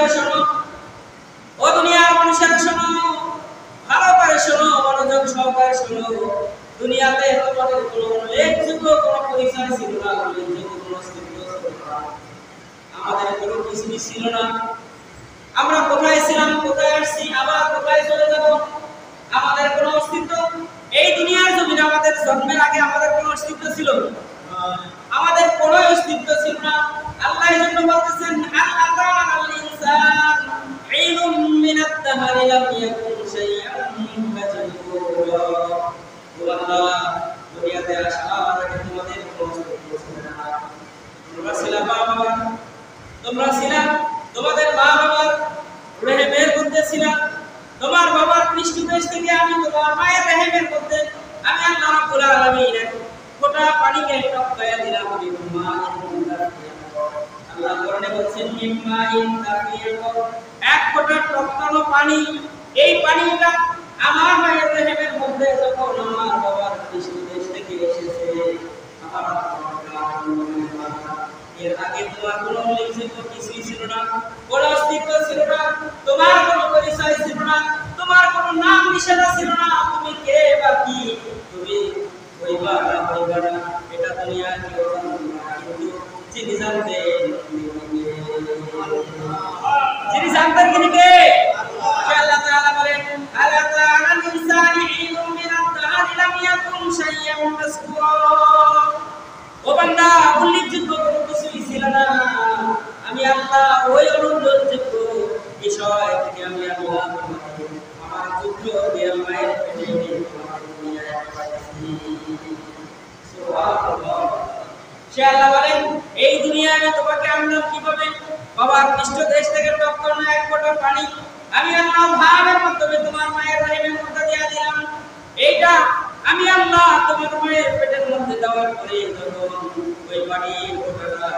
করে শোনো, ও দুনিয়ার মানুষেরা শোনো, ভালো করে শোনো, মনোযোগ সহকারে শোনো। দুনিয়াতে তোমাদের কোনো উল্লেখযোগ্য কোনো পরিচয় ছিল না, উল্লেখযোগ্য কোনো অস্তিত্ব ছিল না, আমাদের কোনো কিছুই ছিল না। আমরা কোথায় ছিলাম, কোথায় আসছি, আবার কোথায় চলে যাব, আমাদের কোনো অস্তিত্ব এই দুনিয়ার জমিনে আমাদের জন্মের আগে আমাদের কোনো অস্তিত্ব ছিল? আমাদের কোনো অস্তিত্ব ছিল না। আল্লাহ এই জন্য বলতেছেন আল ইনসান ইলুম মিনাত তাহারি লাম ইয়াকুন শাইআন মাজকুরা। আল্লাহ দুনিয়াতে আসার আগে তোমাদের কোনো অস্তিত্ব ছিল না। তোমরা ছিলা বাবা, তোমরা ছিলা তোমাদের মা বাবার রেহেমের মধ্যে ছিলা। তোমার বাবার পৃষ্ঠদেশ থেকে আমি তোমার মায়ের রেহেমের মধ্যে আমি আল্লাহ রাব্বুল আলামিন ফোঁটা পানিকে টপকায়া দিলাম। আল্লাহ কোরআনে বলেছেন মিম্মা ইন তাফিয়াত, এক ফোঁটা টপকানো পানি, এই পানিটা আমার মায়ের রেহেমের মধ্যে যখন আমার বাবার পৃষ্ঠদেশ থেকে এসেছে, আমার এর আগে তোমার কোনো উল্লেখযোগ্য কিছুই ছিল না, কোনো অস্তিত্ব ছিল না, তোমার কোনো পরিচয় ছিল না, তোমার কোনো নাম নিশানা ছিল না। তুমি কে বা কি, তুমি হইবা না হইবা না, এটা দুনিয়া কেউ জানতো না, কিন্তু যিনি জানতেন যিনি জানতেন তিনি কে? আল্লাহ তাআলা বলেন আলা তাআলাল ইনসানি ইলুম মিনাত তাহারি লাম ইয়াকুন শাইআন মাযকুরা। ও বান্দা, উল্লেখযোগ্য কোনো কিছুই ছিল না, আমি আল্লাহ ওই অনুল্লেখযোগ্য বিষয় থেকে আমি আল্লাহ আমার পুত্র দিয়ে মায়ের পেটে দুনিয়ায় পাঠিয়েছি। সুবহানাল্লাহ। সে আল্লাহ বলেন এই দুনিয়ায় আমি তোমাকে আনলাম কিভাবে? বাবার পৃষ্ঠদেশ থেকে টপকানো এক ফোঁটা পানি আমি আল্লাহ ভাবের মাধ্যমে তোমার মায়ের রেহেমের মধ্যে দিয়ে দিলাম। এইটা আমি আল্লাহ তোমার মায়ের পেটের মধ্যে দেওয়ার পরে যখন ওই পানির ফোঁটাটা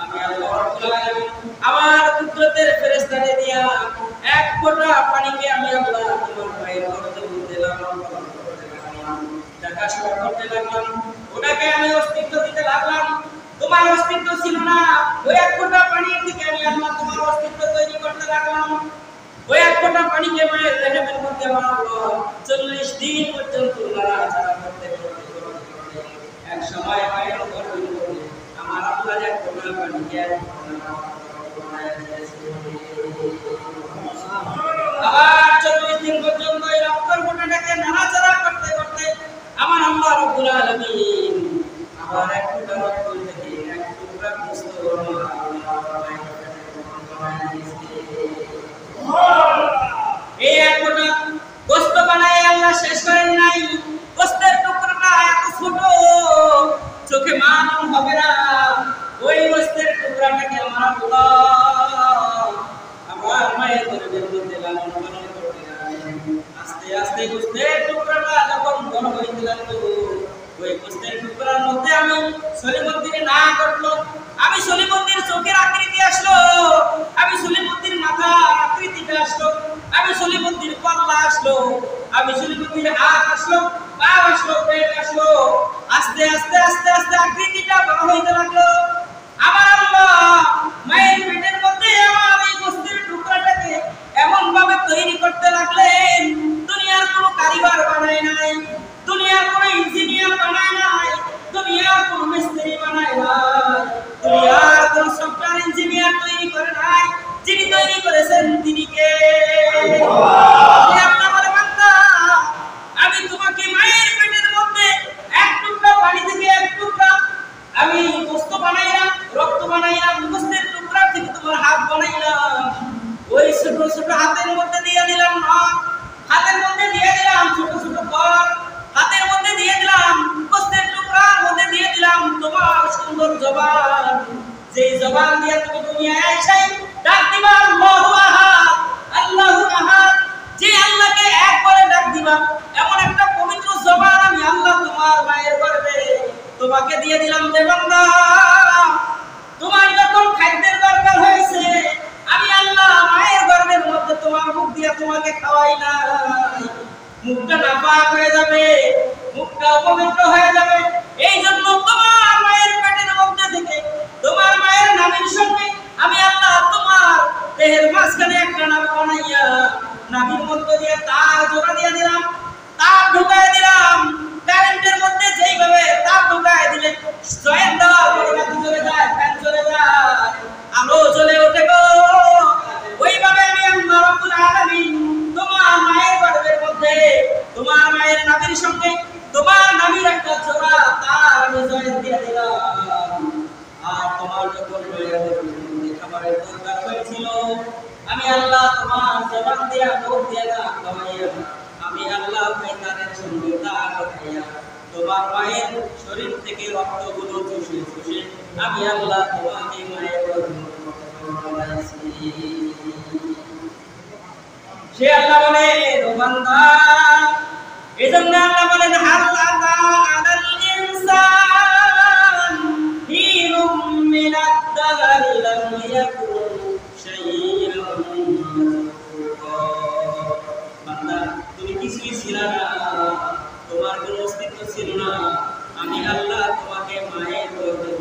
আমি আল্লাহ রাব্বুল আলামিন আমার কুদরতের ফেরেশতাদের দিয়া এক ফোঁটা পানিকে আমি আল্লাহ তোমার মায়ের গর্ভে দিলাম, দেখাশোনা করতে লাগলাম, ওটাকে আমি অস্তিত্ব দিতে লাগলাম। তোমার অস্তিত্ব ছিল না, ওই এক ফোঁটা পানির দিকে আমি আল্লাহ তোমার অস্তিত্ব তৈরি করতে লাগলাম। ওই এক ফোঁটা পানিকে মায়ের রেহেমের মধ্যে আমার আল্লাহ 40 দিন পর্যন্ত নাড়াচাড়া করতে করতে এক সময় মায়ের গর্ভে আমার আল্লাহ এক ফোঁটা পানিকে আবার 40 দিন পর্যন্ত এই রক্তের ফোঁটাটাকে নাড়াচাড়া করতে করতে আমার আল্লাহ রাব্বুল আলামিন আবার এক ফোঁটা রক্ত থেকে এক টুকরা গোশত এই এক ফোঁটা গোশত বানায় আল্লাহ শেষ করেন নাই। গোশতের টুকরাটা এত ছোট চোখে মানানো হবে না, ওই গোশতের টুকরাটাকে আমার আল্লাহ আমার মায়ের গর্ভের মধ্যে লালন পালন করতে লাগলেন। আস্তে আস্তে গোশতের টুকরাটা যখন বড় হইতে লাগলো, ওই গোশতের টুকরার মধ্যে আমি সলিমুদ্দিনের না করলো, আমি সলিমুদ্দিনের চোখের আকৃতি আসলো, আমি সলিমুদ্দিনের মাথার আকৃতিটা আসলো, আমি সলিমুদ্দিনের কল্লা আসলো, আমি সলিমুদ্দিনের হাত আসলো, পা আসলো, পেট আসলো। আস্তে আস্তে আস্তে আস্তে আকৃতিটা বড় হইতে লাগলো। আমার আল্লাহ মায়ের পেটের মধ্যে আমার এই গোশতের টুকরাটাকে এমন ভাবে তৈরি করতে লাগলেন, দুনিয়ার কোনো কারিগর বানায় নাই, দুনিয়ার কোনো ইঞ্জিনিয়ার বানায় নাই, দুনিয়ার কোনো মিস্ত্রি বানায় নাই, দুনিয়ার কোনো সফটওয়্যার ইঞ্জিনিয়ার তৈরি করে নাই। যিনি তৈরি করেছেন তিনি কে? আল্লাহ বলে বান্দা, আমি তোমাকে মায়ের পেটের মধ্যে এক টুকরা পানি থেকে এক টুকরা আমি গোশত বানাইলাম, রক্ত বানাইলাম, গোশতের টুকরা থেকে তোমার হাত বানাইলাম, ওই ছোট ছোট হাতের মধ্যে দিয়ে দিলাম নখ, হাতের মধ্যে দিয়ে দিলাম ছোট ছোট পর, হাতের মধ্যে দিয়ে দিলাম গোশতের টুকরার মধ্যে দিয়ে দিলাম তোমার সুন্দর জবান, যেই জবান দিয়ে তুমি দুনিয়ায় আইছাই ডাক দিবা আল্লাহু আহাদ, আল্লাহু আহাদ, যে আল্লাহকে একবারে ডাক দিবা এমন একটা পবিত্র জবান আমি আল্লাহ তোমার মায়ের গর্ভে তোমাকে দিয়ে দিলাম। যে বান্দা, তোমার যখন খাদ্যের দরকার হয়েছে আমি আল্লাহ মায়ের গর্ভের মধ্যে তোমার মুখ দিয়ে তোমাকে খাওয়াই নাই, মুখটা নাপাক হয়ে যাবে, মুখটা অপবিত্র হয়ে যাবে, এই জন্য তোমার মায়ের পেটের মধ্যে থেকে তোমার মায়ের নামের সঙ্গে যখন খাবারের দরকার হয়েছিল, আমি আল্লাহ তোমার জবান দিয়া মুখ দিয়া না খাওয়াইয়া, আমি আল্লাহ শয়তানের সঙ্গে তা খাইয়া তোমার মায়ের শরীর থেকে রক্তগুলো চুষে চুষে আমি আল্লাহ তোমাকে মায়ের বানাইছি। সে আল্লাহ বলেন, ও বান্দা, এজন্য আল্লাহ বলেন, হাল আতা আলাল ইনসান হিনুম মিনাদ দাহরি লাম ইয়াকুন শাইআন মাযকুরা। বান্দা, তুমি কিছুই ছিল না, তোমার কোনো অস্তিত্ব ছিল না, আমি আল্লাহ তোমাকে মায়ের গর্ভে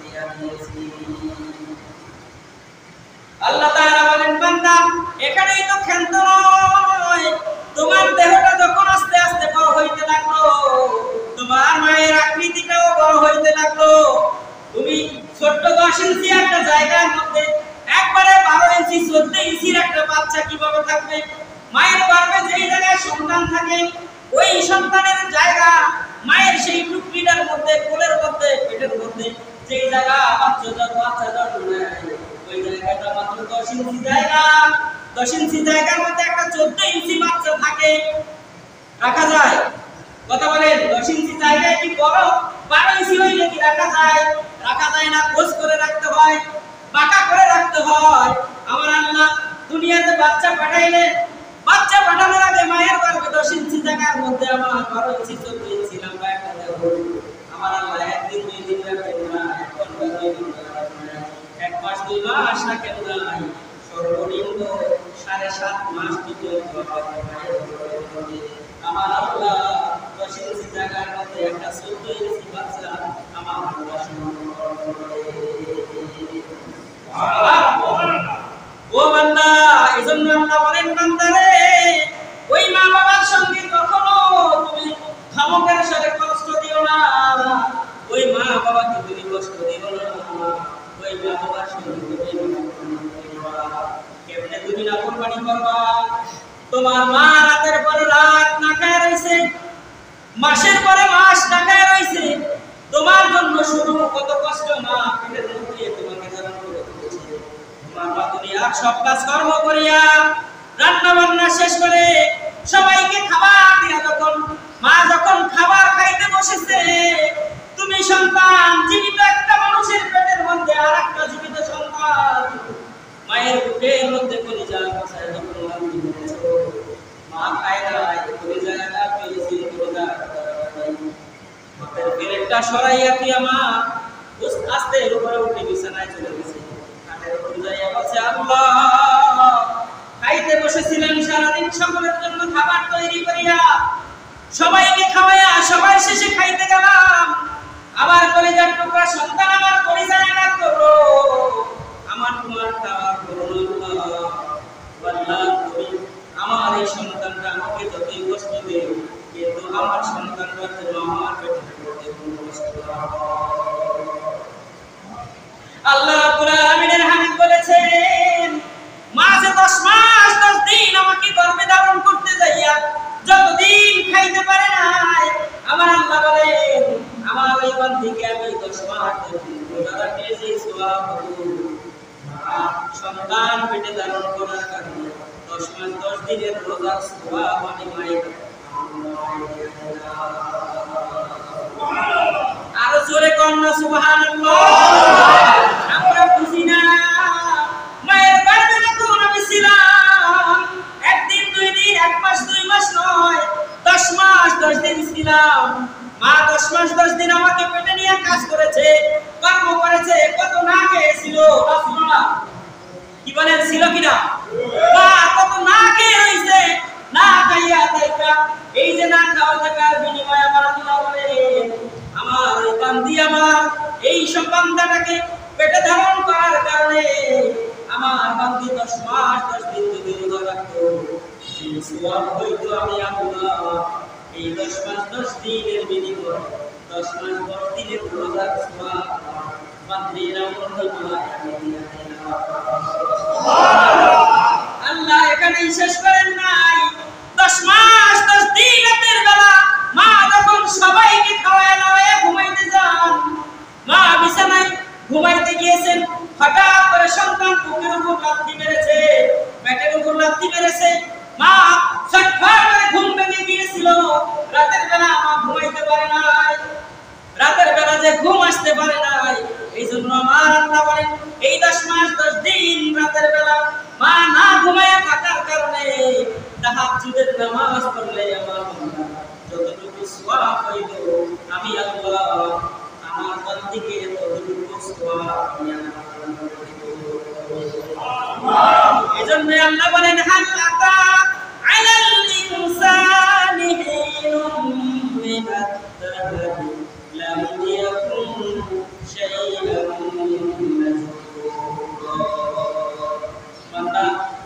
দিয়া দিয়েছি। আল্লাহ তাআলা বলেন, বান্দা, এখানেই তো ক্ষান্ত নয়, তোমার দেহটা যখন আস্তে আস্তে বড় হইতে লাগলো, তোমার মায়ের আকৃতিটাও বড় হইতে লাগলো, তুমি ছোট্ট 10 ইঞ্চি একটা জায়গার মধ্যে একবারে 12 ইঞ্চি 14 ইঞ্চির একটা বাচ্চা কিভাবে থাকবে? মায়ের গর্ভে যেই জায়গায় সন্তান থাকে, ওই সন্তানের জায়গা মায়ের সেই টুকরিটার মধ্যে, কোলের মধ্যে, পেটের মধ্যে যেই জায়গা বাচ্চা জন্ম নেয়, ওই জায়গাটা মাত্র 10 ইঞ্চি জায়গা। 10 ইঞ্চি জায়গার মধ্যে একটা 14 ইঞ্চি বাচ্চা থাকে, রাখা যায়? কথা বলেন, 10 ইঞ্চি জায়গায় কি বড় 12 ইঞ্চি হইলে কি রাখা যায়? রাখা যায় না। গোছ করে রাখতে হয়, বাঁকা করে রাখতে হয়। আমার আল্লাহ দুনিয়াতে বাচ্চা পাঠাইলে, বাচ্চা পাঠানোর আগে মায়ের গর্ভে 10 ইঞ্চি জায়গার মধ্যে আমার 12 ইঞ্চি 14 ইঞ্চি লম্বা একটা দেহ। আমার আল্লাহ একদিন 2 দিন রাখেন না, এখন 2 দিন রাখেন না, 1 মাস 2 মাস রাখেন নাই, সর্বনিম্ন 7.5 মাস পর্যন্ত আমার আল্লাহ 10 ইঞ্চি জায়গার মধ্যে একটা 14 ইঞ্চি বাচ্চা আমার আল্লাহ সংরক্ষণ করে। ও বান্দা, এজন্য আল্লাহ বলেন, বান্দারে, ওই মা বাবার সঙ্গে কখনো তুমি খামকের সাথে কষ্ট দিও না, ওই মা বাবাকে তুমি কষ্ট দিও না, ওই মা বাবার সঙ্গে কেমনে তুমি নাফরমানি করবা? তোমার মা রাতের পরে রাত না খায় রইছে, মাসের পরে মাস না খায় রইছে, তোমার জন্য শুরু কত কষ্ট, মা পেটের মধ্যে তোমাকে ধারণ করে রেখেছে। তোমার মা দুনিয়ার সব কাজ কর্ম করিয়া রান্না বান্না শেষ করে সবাইকে খাবার দিয়া যখন খাবার খাইতে বসেছে, তুমি সন্তান, জীবিত একটা মানুষের পেটের মধ্যে আরেকটা জীবিত সন্তান মায়ের বুকের মধ্যে কলিজা বসায় যখন লাথি মেরেছো, মা খায় নাই, কলিজাটা পেয়েছি, কলিজা মাথার পেরেকটা সরাইয়া দিয়া মা আস্তে উপরে উঠে বিছানায় চলে গেছে। কানের উপরে যাইয়া বলছে, আল্লাহ, খাইতে বসেছিলেন সারাদিন সকলের জন্য খাবার তৈরি করিয়া, সবাইকে খাওয়াইয়া সবার শেষে খাইতে গেলাম, আমার কলিজার টুকরা সন্তান আমার কলিজায় না করো, আমার তোমার খাওয়া করো না। আল্লাহ, তুমি আমার এই সন্তানটা আমাকে যতই কষ্ট দেও, কিন্তু আমার সন্তানটা যেন আমার পেটের মধ্যে কোনো কষ্ট না হয়। আল্লাহ রাব্বুল আলামিনের হাবিব বলেছেন, মাঝে 10 মাস 10 দিন আমাকে গর্ভে ধারণ করতে যাইয়া যতদিন খাইতে পারে নাই, আমার আল্লাহ বলেন, আমার ওই বান্দিকে আমি 10 মাস 10 দিন রোজা রাখলে যে সওয়াব পাবো, সন্তান পেটে ধারণ করার কারণে 10 মাস 10 দিনের রোজার সওয়াব আমি মায়ের আরো জোরে কন্যা সুবহানাল্লাহ। আমরা বুঝি না, মায়ের গর্ভে যখন আমি ছিলাম, একদিন 2 দিন, 1 মাস 2 মাস নয়, 10 মাস 10 দিন ছিলাম। মা 10 মাস 10 দিন আমাকে পেটে নিয়ে কাজ করেছে, কর্ম করেছে, কত না খেয়েছিল রাসূলুল্লাহ, কি বলেন, ছিল কিনা? মা কত না খেয়ে হইছে, না খাইয়া থাকা, এই যে না খাওয়া থাকার বিনিময়ে আমার আল্লাহ বলেন, আমার ওই বান্দি আমার এই সব বান্দাটাকে পেটে ধারণ করার কারণে আমার বান্দি 10 মাস 10 দিন যদি রোজা রাখতো, এই সওয়াব হইতো আমি আল্লাহ এই 10 মাস 10 দিনের বিনিময়ে 10 মাস 10 দিনের রোজার সওয়াব বান্দির আমল হইতো আমি দিয়া দিলাম। আল্লাহ এখানেই শেষ করেন নাই, 10 মাস 10 দিন রাতের বেলা মা যখন সবাইকে খাওয়ায় নাওয়ায় ঘুমাইতে যান, মা বিছানায় ঘুমাইতে গিয়েছেন, হঠাৎ করে সন্তান বুকের উপর লাথি মেরেছে, পেটের উপর লাথি মেরেছে। মা ছটফট করে ঘুম ভেঙে গিয়েছিল। রাতের বেলা মা ঘুমাইতে পারে নাই, রাতের বেলা যে ঘুম আসতে পারে নাই, এই জন্য আমার আল্লাহ বলেন এই 10 মাস 10 দিন রাতের বেলা মা না ঘুমায়া থাকার কারণে তাহাজ্জুদের নামাজ পড়লে আমার যতটুকু সওয়াব হইল আমি আল্লাহ আমার বান্দিকে ততটুকু সওয়াব আমি এজন্য আল্লাহ বলেন হাল আতা আলাল ইনসানি হিনুম মিনাত দাহরি লাম ইয়াকুন শাইআন মাযকুরা।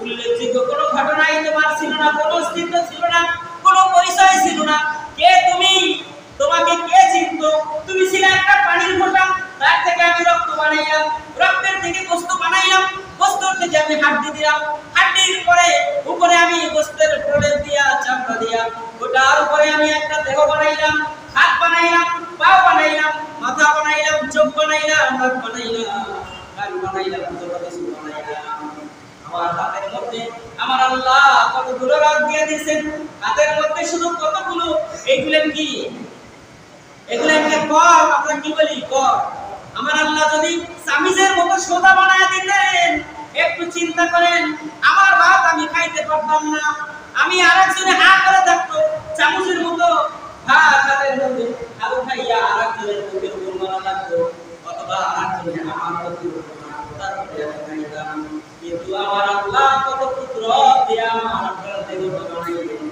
উল্লেখযোগ্য কোনো ঘটনাই তোমার ছিল না, কোনো অস্তিত্ব ছিল না, কোনো পরিচয় ছিল না। কে তুমি, তোমাকে কে চিনতো? তুমি ছিলে একটা পানির ফোঁটা, তার থেকে আমি রক্ত বানাইলাম, রক্তের থেকে গোশত বানাইলাম, গোশতের থেকে আমি হাড্ডি দিলাম, হাড্ডির পরে উপরে আমি গোশতের প্রলেপ দিয়া চামড়া দিয়া ওটার উপরে আমি একটা দেহ বানাইলাম, হাত বানাইলাম, পা বানাইলাম, মাথা বানাইলাম, চোখ বানাইলাম, নাক বানাইলাম, কান বানাইলাম, যত কিছু বানাইলাম। আমার হাতের মধ্যে আমার আল্লাহ কতগুলো রগ দিয়ে দিয়েছেন, হাতের মধ্যে শুধু কতগুলো, এগুলেন কি, এগুলেনকে কর, আমরা কি বলি কর। আমার আল্লাহ যদি সামিজের মতো সোজা বানায় দিতেন, একটু চিন্তা করেন, আমার ভাত আমি খাইতে পারতাম না, আমি আরেকজনে হাত করে থাকতো চামচের মতো ভাত হাতের মধ্যে আলু খাইয়া আরেকজনের মুখের উপর মারা লাগতো, অথবা আরেকজনে আমার মুখের উপর মারতো, তারপরে আমি খাইতাম। কিন্তু আমার আল্লাহ কত কুদরত দিয়ে আমার দেহটা বানাইলেন।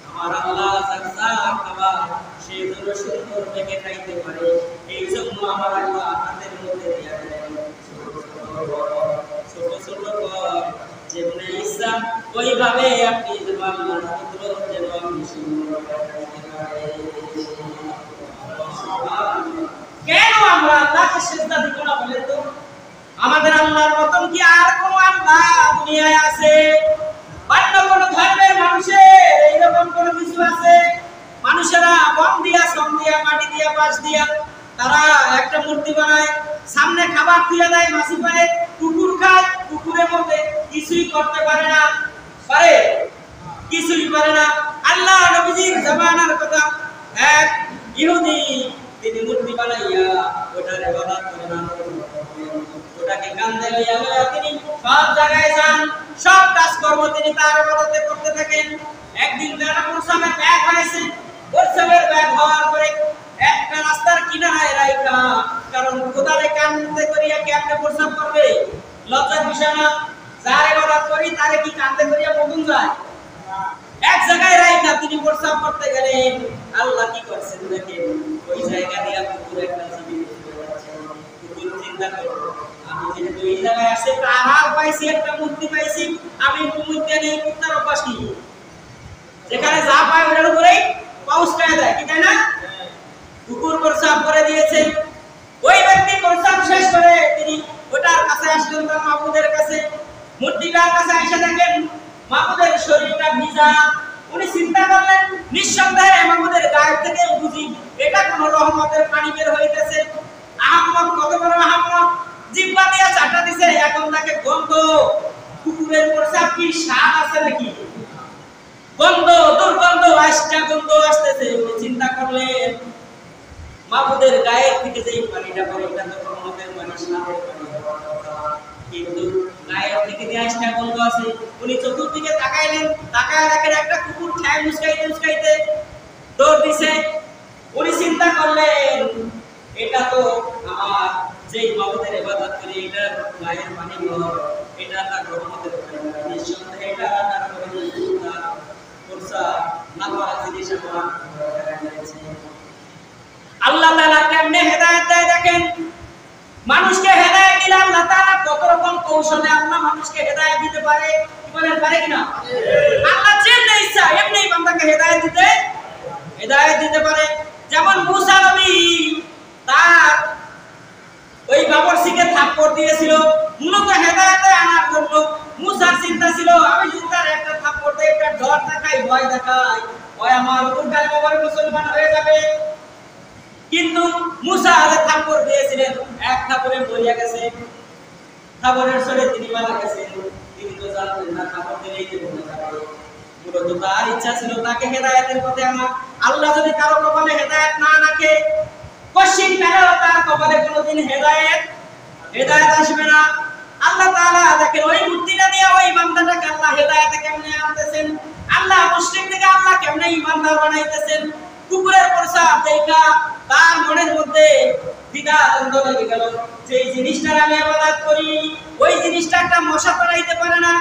আমার আল্লাহ সাকসা খাবার সেই জন্য সুন্দর থেকে খাইতে পারে, এই জন্য আমার আল্লাহ হাতের মধ্যে দিয়া দেন ছোট ছোট কর, যেমনি ইচ্ছা ওইভাবে আপনি আল্লাহর কুদরত যেন আপনি সুন্দর খাইতে পারেন। কেন আমরা আল্লাহকে সিজদা দিব না বলেন তো? আমাদের আল্লাহর মতন কি আর কোন আল্লাহ দুনিয়ায় আছে? অন্য কোন ধর্মের মানুষের এইরকম কোন কিছু আছে? মানুষেরা বন দিয়া, সম দিয়া, মাটি দিয়া, বাঁশ দিয়া তারা একটা মূর্তি বানায়, সামনে খাবার দিয়ে দেয়, মাছি পারে, কুকুর খায়, কুকুরের মধ্যে কিছুই করতে পারে না, পারে কিছুই পারে না। আল্লাহ নবীজির জামানার কথা, এক ইহুদি তিনি মূর্তি বানাইয়া ওটার ইবাদত করে না, ওটাকে কান্দে লইয়া লইয়া তিনি সব জায়গায় যান, সব কাজকর্ম তিনি তার ইবাদতে করতে থাকেন। একদিন তার প্রসাবের ব্যাগ হয়েছে, প্রসাবের ব্যাগ হওয়ার পরে একটা রাস্তার কিনারায় রাইখা, কারণ খোদারে কান্দে করিয়া কি আপনি প্রসাব করবে? লজ্জার বিষয় না। যার ইবাদত করি তারে কি কান্দে করিয়া বন্ধুন যায়? এক জায়গায় রাইখা তিনি প্রসাব করতে গেলেন। আল্লাহ কি করছেন দেখেন, ওই জায়গা দিয়া কুকুর একটা জীবিত হয়ে যাচ্ছে। কুকুর চিন্তা করলো, আমি যেহেতু এই জায়গায় আসে আহার পাইছি, একটা মুক্তি পাইছি, আমি মুক্তি নেই, কুত্তার অভ্যাস কি? যেখানে যা পায় ওটার উপরেই পাউসটায় দেয়, কি তাই না? কুকুর প্রসাব করে দিয়েছে। ওই ব্যক্তি প্রসাব শেষ করে তিনি ওটার কাছে আসলেন, তার মাবুদের কাছে। মূর্তিটার কাছে এসে দেখেন মাবুদের শরীরটা ভিজা। উনি চিন্তা করলেন নিঃসন্দেহে মাবুদের গায়ে থেকে বুঝি এটা কোন রহমতের পানি বের হইতেছে। আহম্মদ কত বড় আহম্মদ, জিহ্বা দিয়ে চাটা দিছে, এখন তাকে গন্ধ, কুকুরের প্রসাব কি স্বাদ আছে নাকি? গন্ধ, দুর্গন্ধ, আষ্টা গন্ধ আসতেছে। উনি চিন্তা করলেন মাবুদের গায়ের থেকে যেই পানিটা পড়ে এটা তো রহমতের পানি, স্বাদের পানি, কিন্তু গায়ের থেকে যে আষ্টা গন্ধ আছে। উনি চতুর্দিকে তাকাইলেন, তাকায় দেখেন একটা কুকুর ঠ্যাং মুচকাইতে মুচকাইতে দৌড় দিছে। উনি চিন্তা করলেন এটা তো আমার যেই মাবুদের ইবাদত করি এটার গায়ের পানি নয়, এটা তার রহমতের পানি, নিঃসন্দেহে এটা তার রহমতের প্রসাব না করা জিনিস আমার হয়েছে। আল্লাহ তাআলা কেমনে হেদায়েত দেয় দেখেন। মানুষকে হেদায়েত দিলে আল্লাহ তাআলা কত রকম কৌশলে আল্লাহ মানুষকে হেদায়েত দিতে পারে, কি বলেন পারে কিনা? আল্লাহ যেমনি ইচ্ছা এমনি বান্দাকে হেদায়েত দিতে পারে। যেমন মুসা নবী তার ওই বাবরসিকে থাপ্পড় দিয়েছিল মূলত হেদায়েতে আনার জন্য। মুসার চিন্তা ছিল আমি যদি তার একটা থাপ্পড় দেই, একটা ডর দেখাই, ভয় দেখাই, ওই আমার উপর কালেমা পড়ে মুসলমান হয়ে যাবে। কিন্তু মুসা আগে থাপ্পড় দিয়েছিলেন, এক থাপ্পড়ে মরিয়া গেছে, থাপ্পড়ের সরে তিনি মারা গেছেন। তিনি তো জানতেন না থাপ্পড় দিলেই যে মরে যাবে। মূলত তার ইচ্ছা ছিল তাকে হেদায়েতের পথে আনা। আল্লাহ যদি কারো কপালে হেদায়েত না রাখে, কশিন কালেও তার কপালে কোনোদিন হেদায়েত আসবে না। আল্লাহ তাআলা দেখেন ওই মূর্তিটা দিয়ে ওই বান্দাটাকে আল্লাহ হেদায়েতে কেমনে আনতেছেন, আল্লাহ মুশরিক থেকে আল্লাহ কেমনে ঈমানদার বানাইতেছেন। কুকুরের প্রসাব দেখা তার মনের মধ্যে দ্বিধা দ্বন্দ্ব লেগে গেল, যে এই জিনিসটার আমি ইবাদত করি, ওই জিনিসটা একটা মশা তাড়াইতে পারে না,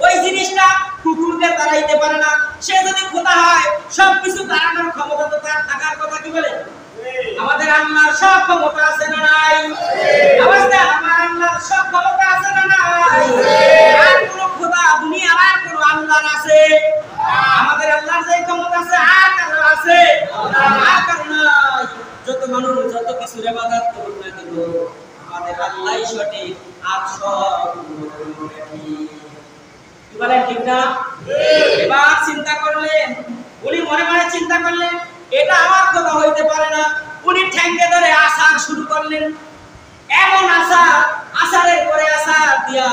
ওই জিনিসটা কুকুরকে তাড়াইতে পারে না। সে যদি খোদা হয় সবকিছু তাড়ানোর ক্ষমতা তো তার থাকার কথা। কি বলে? আমাদের আল্লাহর সব ক্ষমতা আছে না নাই? অবস্থা আমার আল্লাহর সব ক্ষমতা আছে না নাই? আর কোন খোদা দুনিয়ার আর কোন আল্লাহর আছে? আমাদের আল্লাহর যে ক্ষমতা আছে আর কারো আছে? আর কারো নাই। যত মানুষ যত কিছু ইবাদত করুক না কেন, আমাদের আল্লাহই সঠিক, আর সব কি বলেন ঠিক না? এবার চিন্তা করলেন, উনি মনে মনে চিন্তা করলেন এটা আমার কথা হইতে পারে না। উনি ঠ্যাঙ্গে ধরে আসার শুরু করলেন, এমন আসারের পরে আসার দিয়া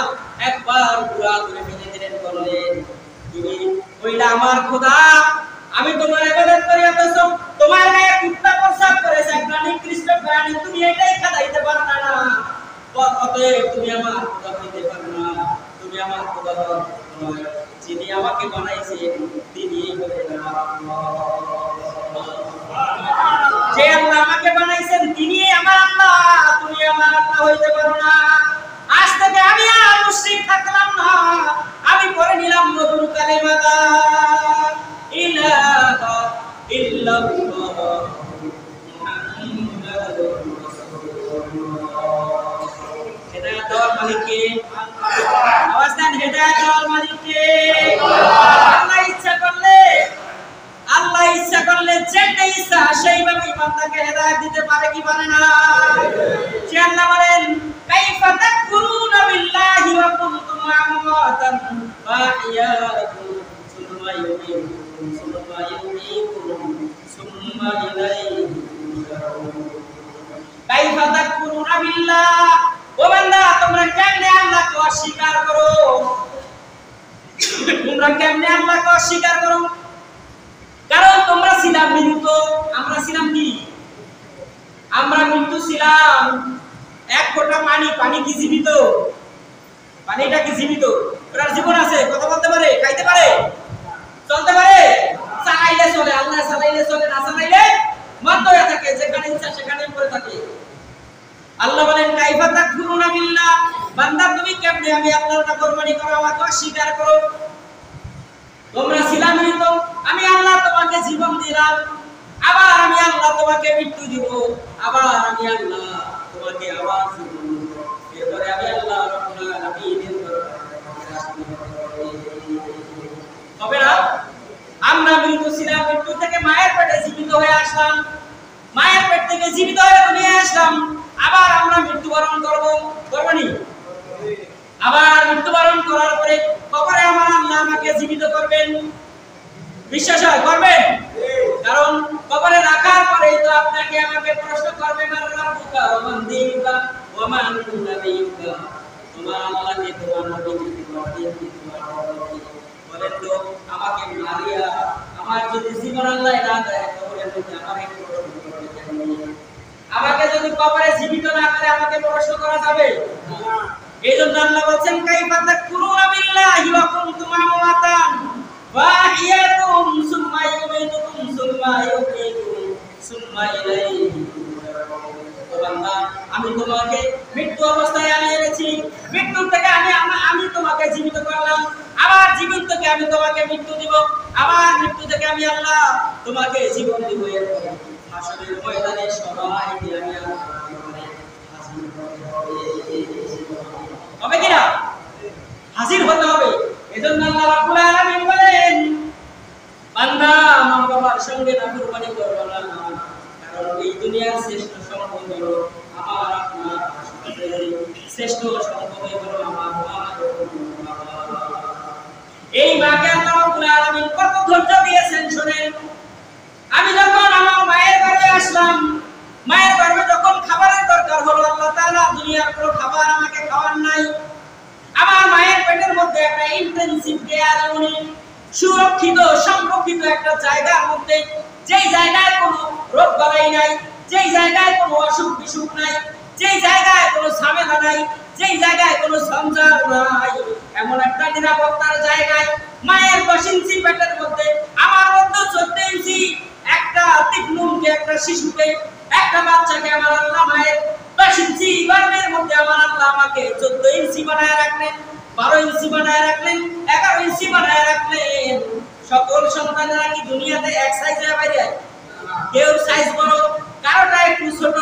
একবার পুরা করে ফেলে দিলেন। বললেন তুমি কইলা আমার খোদা, আমি তোমার ইবাদত করি, অথচ তোমার গায়ে কুত্তা প্রসাব করেছে, একটা নিকৃষ্ট প্রাণী, তুমি এটাই খাইতে পারো না। অতএব তুমি আমার খোদা হইতে পারো না, তুমি আমার খোদা নয়। যিনি আমাকে বানাইছেন তিনিই হলেন আমার আল্লাহ। যে আল্লাহ আমাকে বানাইছেন তিনি আমার আল্লাহ, তুমি আমার আল্লাহ হইতে পারো না। আজ থেকে আমি আর মুশরিক থাকলাম না, আমি পড়ে নিলাম মধুর কালিমা লা ইলাহা ইল্লাল্লাহ মুহাম্মাদুর রাসূলুল্লাহ। হেদায়েত দেওয়ার মালিক কে? আওয়াজ দেন, হেদায়েত দেওয়ার মালিক কে? আল্লাহ ইচ্ছা করলে যেটা ইচ্ছা সেইভাবে বান্দাকে হেদায়েত দিতে পারে কি পারে না? যে আল্লাহ বলেন কাইফা তাকফুরুনা বিল্লাহি ওয়া কুনতুম আমওয়াতান ওয়া আহইয়াকুম সুম্মা ইউমীতুকুম সুম্মা ইলাইহি তুরজাউন। কাইফা তাকফুরুনা বিল্লাহ, ও বান্দা তোমরা কেমনে আল্লাহকে অস্বীকার করো? তোমরা কেমনে আল্লাহকে অস্বীকার করো? কারণ তোমরা ছিলাম মৃত, আমরা ছিলাম কি? আমরা মৃত ছিলাম। এক ফোঁটা পানি কি জীবিত? পানিটা কি জীবিত? ওটার জীবন আছে, কথা বলতে পারে, খাইতে পারে, চলতে পারে, চালাইলে চলে, আল্লাহ চালাইলে চলে, না চালাইলে বন্ধ হয়ে থাকে, যেখানে ইচ্ছা সেখানে পড়ে থাকে। আল্লাহ বলেন কাইফা তাকফুরুনা বিল্লাহ, বান্দা তুমি কেমনে আমি আল্লাহর নাফরমানি করো, আমাকে অস্বীকার করো? তোমরা ছিলাম মৃত, আমি আল্লাহ তোমাকে জীবন দিলাম, আবার আমি আল্লাহ তোমাকে মৃত্যু দিব, আবার আমি আল্লাহ তোমাকে আবার জীবন দিব। এরপরে আমি আল্লাহ রব্বুল আলামিনের হবে না? আমরা মৃত ছিলাম, মৃত্যু থেকে মায়ের পেটে জীবিত হয়ে আসলাম, মায়ের পেট থেকে জীবিত হয়ে দুনিয়ায় আসলাম, আবার আমরা মৃত্যুবরণ করব, করব নি? আবার মৃত্যুবরণ করার পরে কবরে আমার আল্লাহ আমাকে জীবিত করবেন। বিশ্বাস হয় করবেন? কারণ কবরে রাখার পরেই তো আপনাকে আমাকে প্রশ্ন করবেন, আর রাব্বুকা ওয়া মান দীনুকা ওয়া মান নাবিয়ুকা, তোমার আল্লাহকে, তোমার নবীকে, তোমার দিনকে, তোমার ধর্মকে বলেন তো আমাকে মারিয়া আমার যদি জীবন আল্লাহ না দেয়, কবরের মধ্যে আমাকে প্রশ্ন করবে কেমনে? আমাকে যদি কবরে জীবিত না করে আমাকে প্রশ্ন করা যাবে না। এইজন্য আল্লাহ বলেন কাইফা তাকফুরুনা বিল্লাহি ওয়া কুনতুম আমওয়াতান ওয়া আহইয়াকুম সুম্মা ইউমীতুকুম সুম্মা ইউহয়িকুম সুম্মা ইলাইহি তুরজাউন। ও বান্দা, আমি তোমাকে মৃত্যু অবস্থায় আমি এনেছি, মৃত্যু থেকে আমি তোমাকে জীবিত করলাম, আবার জীবন থেকে আমি তোমাকে মৃত্যু দিব, আবার মৃত্যু থেকে আমি আল্লাহ তোমাকে জীবন দিব। এরপরে হাসরের ময়দানে সবাইকে আমি আল্লাহ হবে কিনা? হাজির হতে হবে। এজন্য আল্লাহ রাব্বুল আলামিন বলেন বান্দা মা বাবার সঙ্গে নাফরমানি করবে না, কারণ এই দুনিয়ার শ্রেষ্ঠ সম্পদ হলো আমার আপনার শ্রেষ্ঠ সম্পদ হলো আমার মা। এই মাকে আল্লাহ রাব্বুল আলামিন কত ধৈর্য দিয়েছেন শুনেন। আমি যখন আমার মায়ের বাড়ি আসলাম, মায়ের গর্ভে যখন খাবারের দরকার হলো, আল্লাহ তাআলা দুনিয়ার কোনো খাবার আমাকে খাওয়ার নাই। আমার মায়ের পেটের মধ্যে একটা ইন্টেনসিভ কেয়ার ইউনিট, সুরক্ষিত সংরক্ষিত একটা জায়গার মধ্যে, যেই জায়গায় কোনো রোগ বালাই নাই, যেই জায়গায় কোনো অসুখ বিসুখ নাই, যেই জায়গায় কোনো ঝামেলা নাই, যেই জায়গায় কোনো ঝঞ্ঝাট নাই, এমন একটা নিরাপত্তার জায়গায় মায়ের 10 ইঞ্চি পেটের মধ্যে, আমার মধ্যে 14 ইঞ্চি একটা তীক্ষ্ণকে, একটা শিশুকে, একটা বাচ্চাকে আমার আল্লাহ মায়ের 10 ইঞ্চি গর্ভের মধ্যে আমার আল্লাহ আমাকে 14 ইঞ্চি বানায় রাখলেন, 12 ইঞ্চি বানায় রাখলেন, 11 ইঞ্চি বানায় রাখলেন। সকল সন্তানেরা কি দুনিয়াতে এক সাইজে বাইরে? কেউ সাইজ বড়, কারোটা একটু ছোট,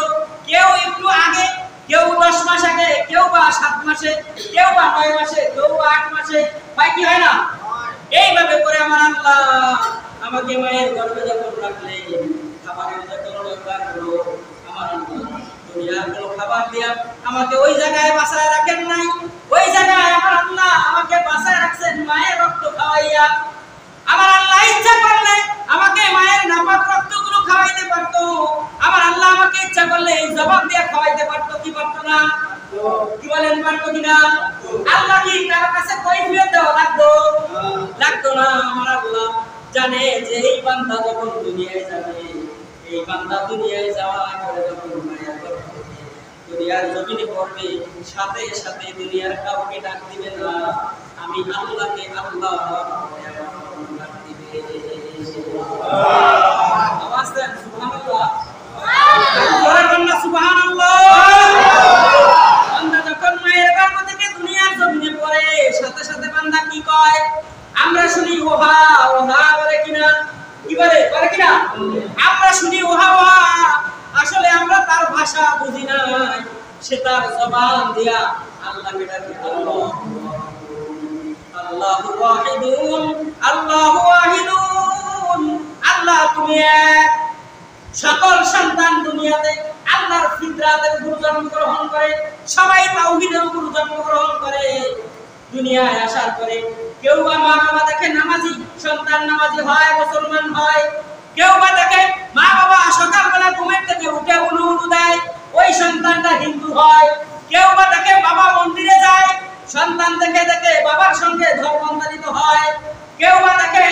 কেউ একটু আগে, কেউ 10 মাস আগে, কেউ বা 7 মাসে, কেউ বা 9 মাসে, কেউ বা 8 মাসে, ভাই কি হয় না? এইভাবে করে আমার আল্লাহ আমাকে মায়ের গর্ভে যখন রাখলেন, খাবারের যখন দরকার হলো, আমার আল্লাহ দুনিয়ার কোনো খাবার দিয়া আমাকে ওই জায়গায় বাঁচায় রাখেন নাই। ওই জায়গায় আমার আল্লাহ আমাকে বাঁচায় রাখছেন মায়ের রক্ত খাওয়াইয়া। আমার আল্লাহ ইচ্ছা করলে আমাকে মায়ের নাপাক রক্তগুলো খাওয়াইতে পারতো। আমার আল্লাহ আমাকে ইচ্ছা করলে এই জবাব দিয়ে খাওয়াইতে পারতো, কি পারতো না? কি বলেন, পারতো কিনা? আল্লাহ কি কারো কাছে কৈফিয়ত দেওয়া লাগতো? লাগতো না। আমার আল্লাহ জানে যে এই বান্দা যখন দুনিয়ায় যাবে, এই বান্দা দুনিয়ায় যাওয়ার পরে যখন মায়ের গর্ভ থেকে দুনিয়ার জমিনে পড়বে, সাথে সাথে দুনিয়ার কাউকে ডাক দিবে না, আমি আল্লাহকে আল্লাহ ডাক দিবে। আওয়াজ দেন সুবহানাল্লাহ, জোরে বলেন সুবহানাল্লাহ। বান্দা যখন মায়ের গর্ভ থেকে দুনিয়ার জমিনে পড়ে, সাথে সাথে বান্দা কি কয়? আমরা শুনি ওহা ওহা, বলে কিনা? কি বলে, বলে কিনা? আমরা শুনি ওহা ওহা, আসলে আমরা তার ভাষা বুঝি না, সে তার জবান দিয়া আল্লাহকে ডাকে আল্লাহ, আল্লাহু ওয়াহিদুন, আল্লাহু ওয়াহিদুন, আল্লাহ তুমি এক। সকল সন্তান দুনিয়াতে আল্লাহর ফিতরাতের উপর জন্মগ্রহণ করে, সবাই তাওহীদের উপর জন্মগ্রহণ করে। দুনিয়ায় আসার পরে কেউ বা মা বাবা দেখে নামাজি সন্তান নামাজি হয়, মুসলমান হয়, কেউ বা দেখে মা বাবা সকালবেলা ঘুমের থেকে উঠে উলু উলু দেয়, ওই সন্তানটা হিন্দু হয়। কেউ বা দেখে বাবা মন্দিরে যায়, সন্তান দেখে দেখে বাবার সঙ্গে ধর্মান্তরিত হয়। কেউ বা দেখে,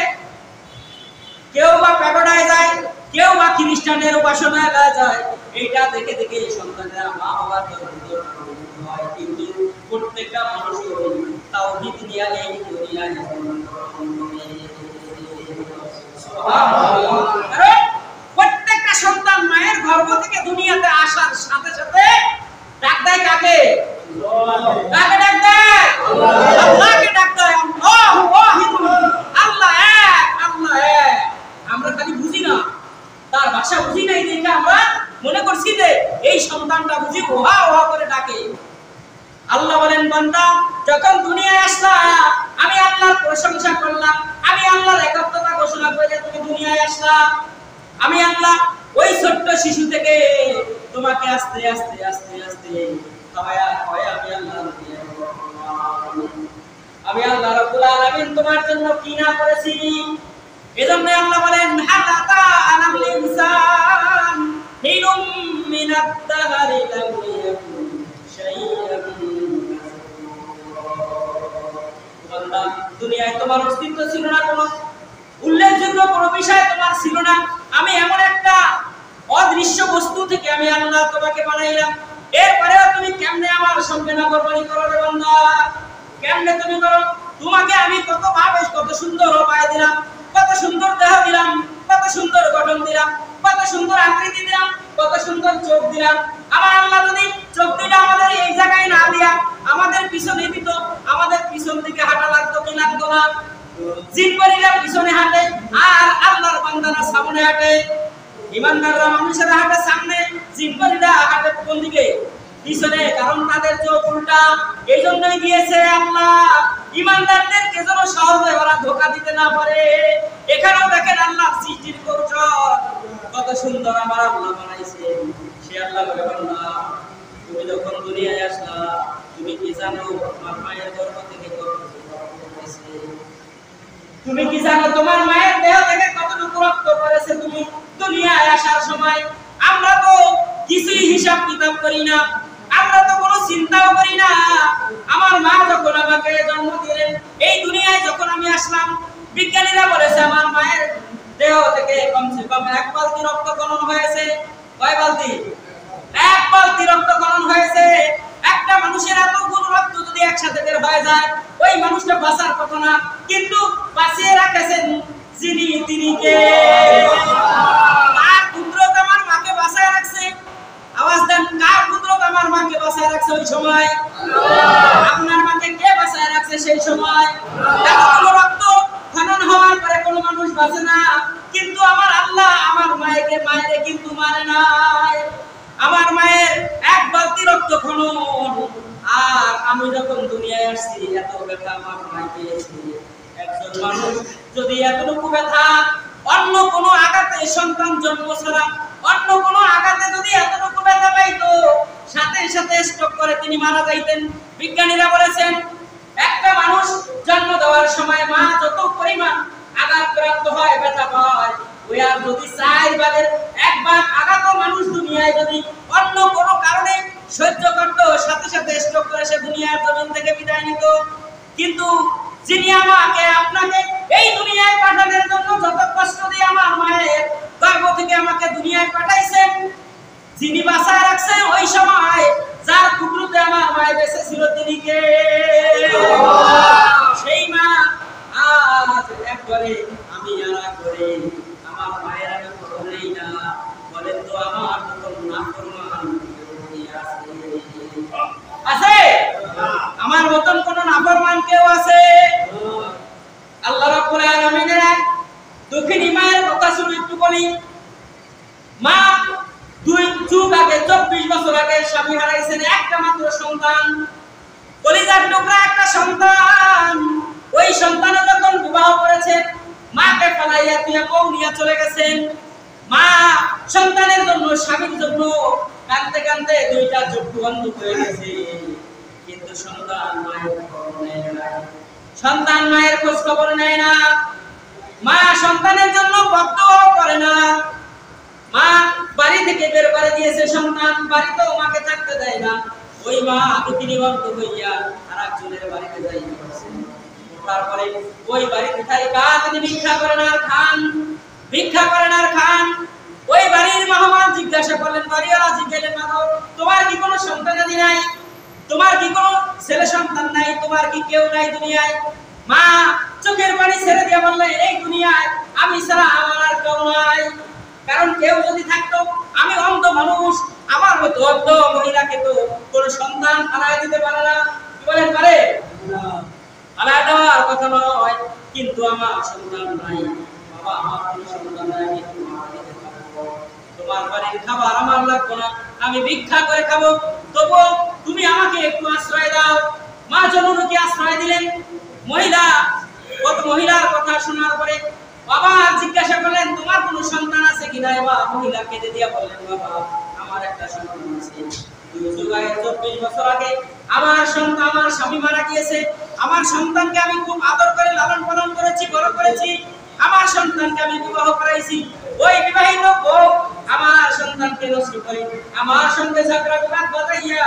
কেউ বা প্যাগোডায় যায়, কেউ বা খ্রিস্টানের উপাসনালয়ে যায়। এইটা দেখে দেখে সন্তানেরা মা বাবার ধর্ম হয়, কিন্তু প্রত্যেকটা মানুষই তাওহীদ নিয়ে এই দুনিয়ায় প্রত্যেকটা সন্তান মায়ের গর্ভ থেকে দুনিয়াতে আসার সাথে সাথে ডাক দেয় কাকে? কাকে ডাক দেয়? আল্লাহকে ডাক দেয়। আল্লাহু ওয়াহিদুন, আল্লাহ এক, আল্লাহ এক। আমরা খালি বুঝি না, তার ভাষা বুঝি নাই, দেখে আমরা মনে করছি যে এই সন্তানটা বুঝি ওহা ওহা করে ডাকে। আল্লাহ বলেন, বান্দা যখন দুনিয়ায় আসলা, আমি আল্লাহর প্রশংসা করলাম, আমি আল্লাহর একাত্মতা ঘোষণা করে তুমি দুনিয়ায় আসলা। আমি আল্লাহ ওই ছোট্ট শিশু থেকে তোমাকে আস্তে আস্তে আস্তে আস্তে খাওয়ায়া খাওয়ায়া আমি আল্লাহ রাব্বুল আলামিন তোমার জন্য কি না করেছি। এজন্য আল্লাহ বলেন, হালাতা আলাল ইনসান হিনুম মিনাত দাহরি লাম ইয়াকুন শাইআন। বান্দা দুনিয়ায় তোমার অস্তিত্ব ছিল না, কোনো উল্লেখযোগ্য কোনো বিষয় তোমার ছিল না। আমি এমন একটা অদৃশ্য বস্তু থেকে আমি আল্লাহ তোমাকে বানাইলাম। এরপরেও তুমি কেমনে আমার সঙ্গে নাফরমানি করো রে বান্দা? কেমনে তুমি করো? তোমাকে আমি কত ভাবে কত সুন্দর উপায় দিলাম, কত সুন্দর দেহ দিলাম, কত সুন্দর গঠন দিলাম, কত সুন্দর আকৃতি দিলাম, কত সুন্দর চোখ দিলাম। আমার আল্লাহ যদি চোখ দিলে আমাদের এই জায়গায় না দিয়া আমাদের পিছনে দিত, আমাদের পিছন দিকে হাঁটা লাগতো কি লাগতো না? জিনপরিরা পিছনে হাঁটে আর আল্লাহর বান্দারা সামনে হাঁটে। ইমানদাররা মানুষেরা হাঁটে সামনে, জিনপরিরা হাঁটে কোন দিকে? পিছনে, কারণ তাদের চোখ উল্টা। এই জন্যই দিয়েছে আল্লাহ ইমানদারদেরকে যেন সহজে ওরা ধোঁকা দিতে না পারে। এখানেও দেখেন আল্লাহ সৃষ্টির কৌশল কত সুন্দর আমার আল্লাহ বানাইছে। সে আল্লাহ বলে, বান্দা তুমি যখন দুনিয়ায় আসলা, তুমি কি জানো তোমার মায়ের গর্ভ থেকে তুমি কি জানো তোমার মায়ের দেহ থেকে কতটুকু রক্ত পড়েছে তুমি দুনিয়ায় আসার সময়? আমরা তো কিছুই হিসাব কিতাব করি না, আমরা তো কোনো চিন্তাও করি না। আমার মা যখন আমাকে জন্ম দিলেন, এই দুনিয়ায় যখন আমি আসলাম, বিজ্ঞানীরা বলেছে আমার মায়ের দেহ থেকে কমসে কম 1 বালতি রক্তক্ষরণ হয়েছে। কয় বালতি? 1 বালতি রক্তক্ষরণ হয়েছে। একটা মানুষের এতগুলো রক্ত যদি একসাথে বের হয়ে যায়, ওই মানুষটা বাঁচার কথা না, কিন্তু বাঁচিয়ে রাখেছেন যিনি, তিনি কে? কার কুদরত আমার মাকে বাঁচায় রাখছে? আওয়াজ দেন, কার কুদরত আমার মাকে বাঁচায় রাখছে ওই সময়? আপনার মাকে কে বাঁচায় রাখছে সেই সময়? এতগুলো রক্ত খনন হওয়ার পরে কোনো মানুষ বাঁচে না, কিন্তু আমার আল্লাহ আমার মায়েরে কিন্তু মারে নাই। আমার মায়ের 1 বালতি রক্ত খনন, আর আমি যখন দুনিয়ায় আসছি এত ব্যথা আমার মায়ে পেয়েছি। একজন মানুষ যদি এতটুকু ব্যথা অন্য কোনো আঘাতে, সন্তান জন্ম ছাড়া অন্য কোনো আঘাতে যদি এতটুকু ব্যথা পাইতো, সাথে সাথে স্ট্রোক করে তিনি মারা যাইতেন। বিজ্ঞানীরা বলেছেন একটা মানুষ জন্ম দেওয়ার সময় মা যত পরিমাণ আঘাতপ্রাপ্ত হয়, ব্যথা পায়, ওই আর যদি 4 ভাগের 1 ভাগ আঘাত মানুষ দুনিয়ায় যদি অন্য কোনো কারণে সহ্য করতো, সাথে সাথে স্ট্রোক করে সে দুনিয়ার জমিন থেকে বিদায় নিত। কিন্তু যিনি আমাকে আপনাকে এই দুনিয়ায় পাঠানোর জন্য যত কষ্ট দিয়ে আমার মায়ের গর্ভ থেকে আমাকে দুনিয়ায় পাঠাইছেন, যিনি বাঁচায় রাখছেন ওই সময়, যার কুদরতে আমার মায়ের বেঁচে ছিল, তিনি কে? সেই মা আজ একবারে আমি আর করে আমার মায়ের আমি খবর নেই না। বলেন তো আমার মতন নাফরমান আছে? আমার মতন কোন নাফরমান কেউ আছে? আল্লাহ রাব্বুল আলামিনের এক দুঃখিনী মায়ের কথা শুনে একটু বলি। মা 2 যুগ আগে, 24 বছর আগে স্বামী হারাইছেন, একটা মাত্র সন্তান, কলিজার টুকরা একটা সন্তান। ওই সন্তান যখন বিবাহ করেছে, মাকে ফেলাইয়া তুইয়া বউ নিয়ে চলে গেছেন। মা সন্তানের জন্য, স্বামীর জন্য কাঁদতে কাঁদতে 2টা চক্ষু বন্ধ হয়ে গেছে, কিন্তু সন্তান মায়ের খবর নেয় না। সন্তান মায়ের খোঁজ খবর নেয় না। মা সন্তানের জন্য বদদোয়া করে না। মা বাড়ি থেকে বের করে দিয়েছে, সন্তান বাড়িতেও মাকে থাকতে দেয় না। ওই মা অতিনিবদ্ধ হইয়া আরেকজনের বাড়িতে যাই করছেন। তারপরে ওই বাড়িতে থাই তিনি ভিক্ষা করেন আর খান, ভিক্ষা করেন আর খান। ওই বাড়ির মেহমান জিজ্ঞাসা করলেন, বাড়িওয়ালা জিজ্ঞাসা করলেন, তোমার কি কোনো সন্তানাদি নাই? তোমার কি কোনো ছেলে সন্তান নাই? তোমার কি কেউ নাই দুনিয়ায়? মা চোখের পানি ছেড়ে দিয়ে বললেন, এই দুনিয়ায় আমি ছাড়া আমার আর কেউ নাই। কারণ কেউ যদি থাকতো, আমি অন্ধ মানুষ, আমার মতো অন্ধ মহিলাকে তো কোনো সন্তান হারায় দিতে পারে না। কি বলেন, পারে? হারায় দেওয়ার কথা নয়, কিন্তু আমার সন্তান নাই। বাবা, আমার কোনো সন্তান নাই, আমি তোমার দিতে পারবো। তোমার বাড়ির খাবার আমার লাগবে না, আমি ভিক্ষা করে খাবো, তবু তুমি আমাকে একটু আশ্রয় দাও। মা জননীকে আশ্রয় দিলেন। মহিলার কথা শোনার পরে বাবা জিজ্ঞাসা করলেন, তোমার কোনো সন্তান আছে কিনা? এবার মহিলা কেঁদে দিয়া বললেন, বাবা আমার একটা সন্তান আছে। 24 বছর আগে আমার স্বামী মারা গিয়েছে। আমার সন্তানকে আমি খুব আদর করে লালন পালন করেছি, বড় করেছি। আমার সন্তানকে আমি বিবাহ করাইছি। ওই বিবাহিত বউ আমার সন্তানকে নষ্ট করে আমার সঙ্গে ঝগড়া বিবাদ বাঁধাইয়া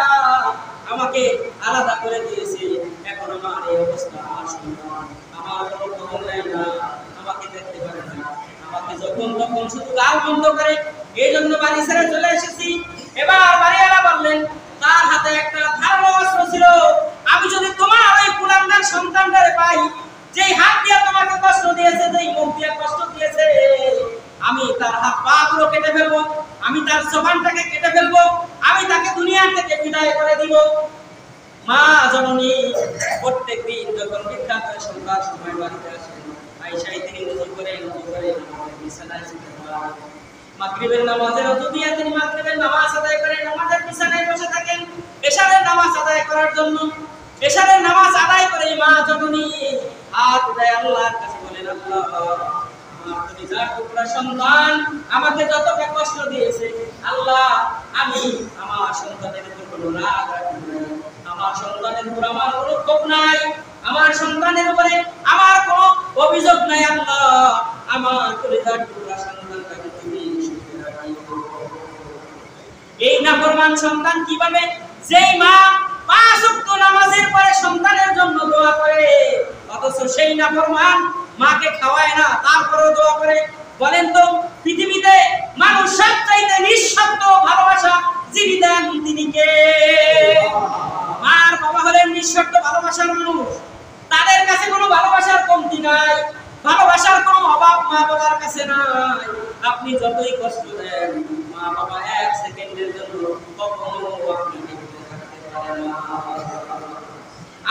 আমাকে আলাদা করে দিয়েছে। এখন আমার এই অবস্থা, আমার সন্তান আমার কোনো খবর নেয় না, আমাকে দেখতে পারে না, আমাকে যখন তখন শুধু গাল বন্ধ করে। এই জন্য বাড়ি ছেড়ে চলে এসেছি। এবার বাড়িওয়ালা বললেন, তার হাতে একটা ধারালো অস্ত্র ছিল, আমি যদি তোমার ওই কুলাঙ্গার সন্তানটারে পাই, যেই হাত দিয়ে তোমাকে কষ্ট দিয়েছে, যেই মুখ দিয়ে কষ্ট দিয়েছে, আমি তার হাত পা গুলো কেটে ফেলবো, আমি তার জবানটাকে কেটে ফেলবো, আমি তাকে দুনিয়া থেকে বিদায় করে দিব। মা জননী প্রত্যেকদিন যখন ভিক্ষা করে সন্ধ্যার সময় বাড়িতে আসেন, আয়েশাই তিনি ওযু করে বিছানায় শুয়ে পড়েন। মাগরিবের নামাজের ওযু দিয়ে তিনি মাগরিবের নামাজ আদায় করে নামাজের বিছানায় বসে থাকেন এশারের নামাজ আদায় করার জন্য। এশারের নামাজ আদায় করে মা জননী হাত উঠায় আল্লাহর কাছে বলেন, আল্লাহ আমার কলিজার টুকরা সন্তান আমাকে যতটা কষ্ট দিয়েছে, আল্লাহ আমি আমার সন্তানের উপর কোনো রাগ রাখি নাই, আমার সন্তানের উপর আমার কোনো ক্ষোভ নাই, আমার সন্তানের উপরে আমার কোনো অভিযোগ নাই। আল্লাহ আমার কলিজার টুকরা সন্তানটাকে তুমি সুখে রাখিও। এই নাফরমান সন্তান কিভাবে, যেই মা 5 ওয়াক্ত নামাজের পরে সন্তানের জন্য দোয়া করে, অথচ সেই নাফরমান মাকে খাওয়ায় না, তারপরেও দোয়া করে। বলেন তো পৃথিবীতে মানুষ সবচাইতে নিঃস্বার্থ ভালোবাসা যিনি দেন তিনি কে? মার বাবা হলেন নিঃস্বার্থ ভালোবাসার মানুষ। তাদের কাছে কোনো ভালোবাসার কমতি নাই, ভালোবাসার কোনো অভাব মা বাবার কাছে নাই। আপনি যতই কষ্ট দেন, মা বাবা 1 সেকেন্ডের জন্য কখনো আপনাকে থাকতে পারে না।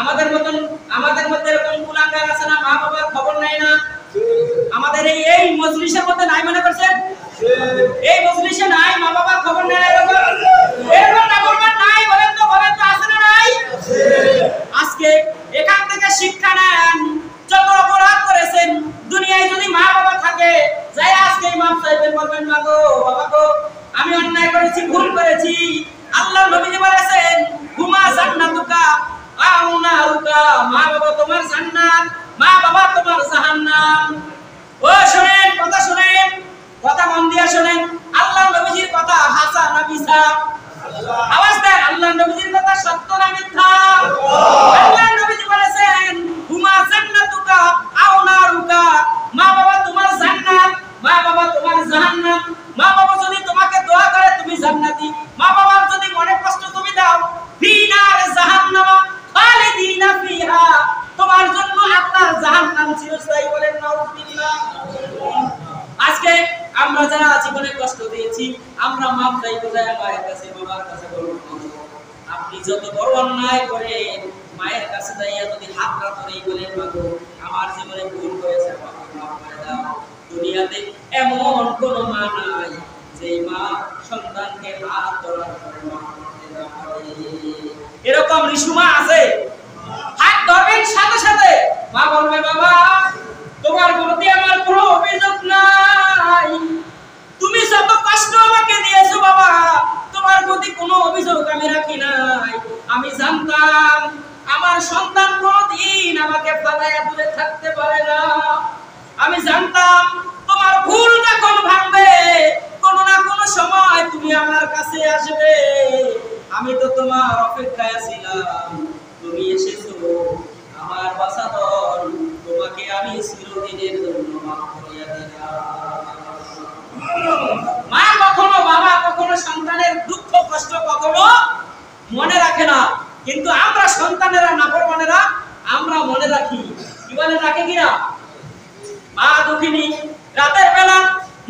আমাদের মধ্যে এরকম কুলাঙ্গার আছে না, মা বাবার খবর নাই না? আমাদের এই মজলিসের মধ্যে নাই মনে করছেন? এই মজলিসে নাই, মা বাবার খবর নেই এরকম নাফরমান নাই? বলেন তো আছে না নাই? আজকে এখান থেকে শিক্ষা নেন, যত অপরাধ করেছেন দুনিয়ায় যদি মা বাবা থাকে, যাই আজকে মাফ চাইবেন, বলবেন মা গো বাবা গো আমি অন্যায় করেছি, ভুল করেছি। আল্লাহ নবীজি বলেছেন হুমা জান্নাতুকা আও নারুকা, মা বাবা তোমার জান্নাত, মা বাবা তোমার জাহান্নাম। ও শুনেন, কথা শুনেন, কথা মন দিয়ে শুনেন। আল্লাহ নবীজির কথা হাসান না মিথ্যা? আওয়াজ দেন, আল্লাহ নবীজির কথা সত্য না মিথ্যা? আল্লাহ নবীজি বলেছেন হুমা জান্নাতুকা আও নারুকা, মা বাবা তোমার জান্নাত, মা বাবা তোমার জাহান্নাম। মা বাবা যদি তোমাকে দোয়া করে তুমি জান্নাতি, মা বাবার যদি মনে কষ্ট তুমি দাও ফিনার জাহান্নাম খালিদিনা ফিহা, তোমার জন্য আল্লাহর জাহান্নাম চিরস্থায়ী। বলেন নাউযুবিল্লাহ। আজকে আমরা যারা জীবনে কষ্ট দিয়েছি, আমরা মাফ চাই কোথায়? মায়ের কাছে, বাবার কাছে বলবো। আপনি যত বড় অন্যায় করেন, মায়ের কাছে যাইয়া যদি হাত ধরেই বলেন মাগো আমার জীবনে ভুল হয়েছে, আমাকে মাফ করে দাও। দুনিয়াতে এমন কোন মা নাই যে মা সন্তানকে হাত ধরার পরে মাফ করতে না পারে। এরকম রিসুমা আছে, হাত ধরবেন সাথে সাথে মা বলবে বাবা তোমার প্রতি আমার কোনো অভিযোগ নাই, তুমি যত কষ্ট আমাকে দিয়েছো বাবা তোমার প্রতি কোনো অভিযোগ আমি রাখি নাই। আমি জানতাম আমার সন্তান কোনদিন আমাকে ফালায়া দূরে থাকতে পারে না। আমি জানতাম তোমার ভুল যখন ভাঙবে কোনো না কোনো সময় তুমি আমার কাছে আসবে। আমি তো তোমার অপেক্ষায় ছিলাম, তুমি এসেছো, আমার বাসাদর, তোমাকে আমি চিরদিনের জন্য মাফ করিয়া দিলাম। মা কখনো, বাবা কখনো সন্তানের দুঃখ কষ্ট কখনো মনে রাখে না, কিন্তু আমরা সন্তানেরা, নাফরমানেরা আমরা মনে রাখি। কি বলে রাখে কিনা? মা দুঃখিনী রাতের বেলা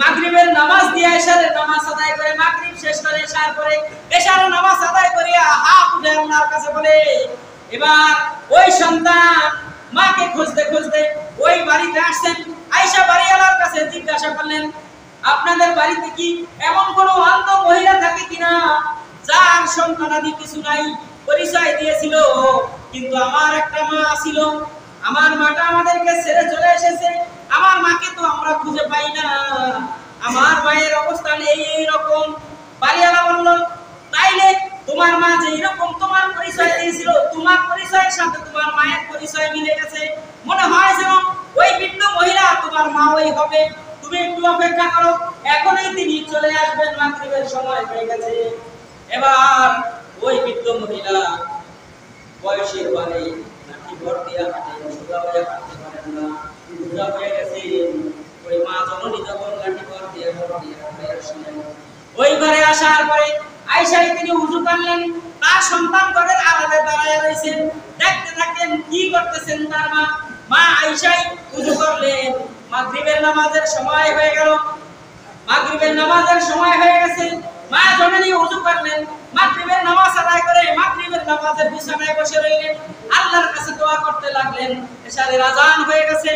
মাগরিবের নামাজ দিয়ে এশারের নামাজ আদায় করে, মাগরিব শেষ করে এশার পরে এশারের নামাজ আদায় করে হাত উঠে আল্লাহর কাছে বলে, এবার ওই সন্তান মাকে খুঁজতে খুঁজতে ওই বাড়িতে আসছেন। আয়েশা বাড়িওয়ালার কাছে জিজ্ঞাসা করলেন আপনাদের বাড়িতে কি এমন কোন অন্ধ মহিলা থাকে কিনা যার সন্তানাদি কিছু নাই? পরিচয় দিয়েছিল, কিন্তু আমার একটা মা ছিল, আমার মাটা আমাদেরকে ছেড়ে চলে এসেছে, আমার মাকে তো আমরা খুঁজে পাই না, আমার মায়ের অবস্থা এই রকম। বাড়িওয়ালা বলল তাইলে তোমার মা যে এরকম তোমার পরিচয় দিয়েছিল, তোমার পরিচয়ের সাথে তোমার মায়ের পরিচয় মিলে গেছে, মনে হয় যেন ওই বৃদ্ধ মহিলা তোমার মা ওই হবে, তুমি একটু অপেক্ষা করো, এখনই তিনি চলে আসবেন, মাগরিবের সময় হয়ে গেছে। এবার ওই বৃদ্ধ মহিলা বয়সের পরে নাকি ভর দিয়া হাঁটে, সোজা হয়ে হাঁটতে পারেন না, সোজা হয়ে গেছে। ওই মা জননী যখন লাঠি ভর দিয়ে আসলেন, ওই ঘরে আসার পরে আয়েশাই তিনি ওযু করলেন, তার সন্তান ঘরের আড়ালে দাঁড়ায় রয়েছেন, দেখতে থাকেন কি করতেছেন তার মা। মা আয়েশাই ওযু করলেন, মাগরিবের নামাজের সময় হয়ে গেল, মাগরিবের নামাজের সময় হয়ে গেছে। মা জননী ওযু করলেন, মাগরিবের নামাজ আদায় করে মাগরিবের নামাজের বিছানায় বসে রইলেন, আল্লাহর কাছে দোয়া করতে লাগলেন। এশারের আযান হয়ে গেছে,